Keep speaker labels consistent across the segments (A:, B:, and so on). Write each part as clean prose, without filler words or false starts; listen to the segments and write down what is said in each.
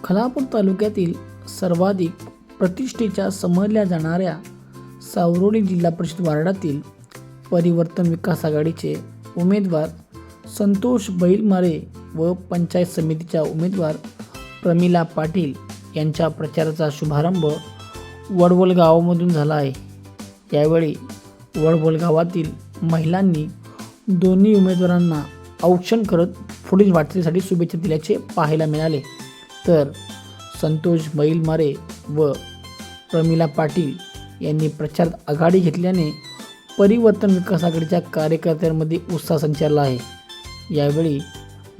A: खालापूर तालुक्यातील सर्वाधिक प्रतिष्ठेच्या समजल्या जाणाऱ्या सावरोडी जिल्हा परिषद वार्डातील परिवर्तन विकास आघाडीचे उमेदवार संतोष बैलमारे व पंचायत समितीच्या उमेदवार प्रमिला पाटील यांच्या प्रचाराचा शुभारंभ वडवल गावामधून झाला आहे। यावेळी वडवल गावातील महिलांनी दोन्ही उमेदवारांना औक्षण करत पुढील वाटचालीसाठी शुभेच्छा दिल्याचे पाहायला मिळाले। तर संतोष बैलमारे व प्रमिला पाटील यांनी प्रचारात आघाडी घेतल्याने परिवर्तन विकास आघाडीच्या कार्यकर्त्यांमध्ये उत्साह संचारला आहे। यावेळी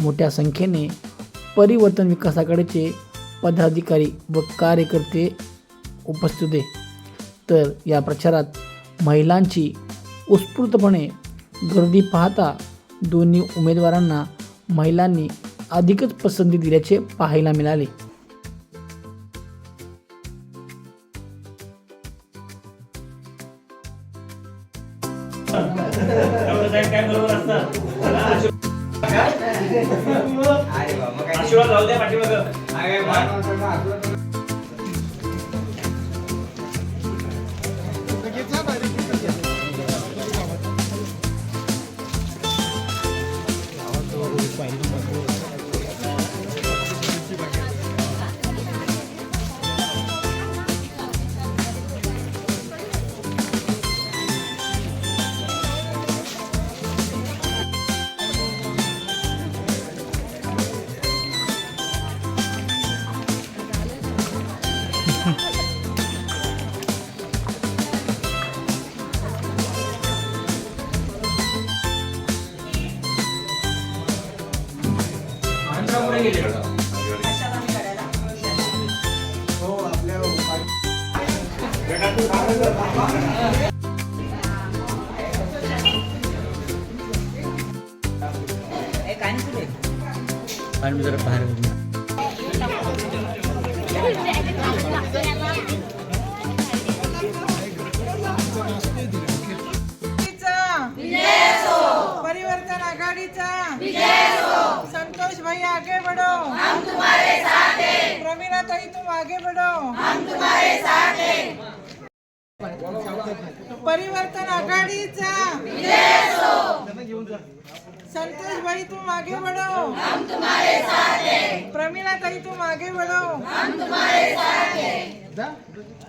A: मोठ्या संख्येने परिवर्तन विकास आघाडीचे पदाधिकारी व कार्यकर्ते उपस्थित होते। तर या प्रचारात महिलांची उत्स्फूर्तपणे गर्दी पाहता दोन्ही उमेदवारांना महिलांनी अधिकच पसंती दिल्याचे पाहायला मिळाले।
B: आशीर्वाद राहू द्या पाठीमागं।
C: आणि जरा बाहेर
D: परिवर्तन आघाडीचा संतोष भाई आगे बढ़ो, हम तुम्हारे साथ हैं। प्रमीला ताई तुम आगे बढ़ो, हम तुम्हारे साथ हैं। परिवर्तन आघाडीचा संतोष भाई तुम आगे बढ़ो, हम तुम्हारे साथ हैं। प्रमीला ताई तुम आगे बढ़ो, हम तुम्हारे साथ हैं।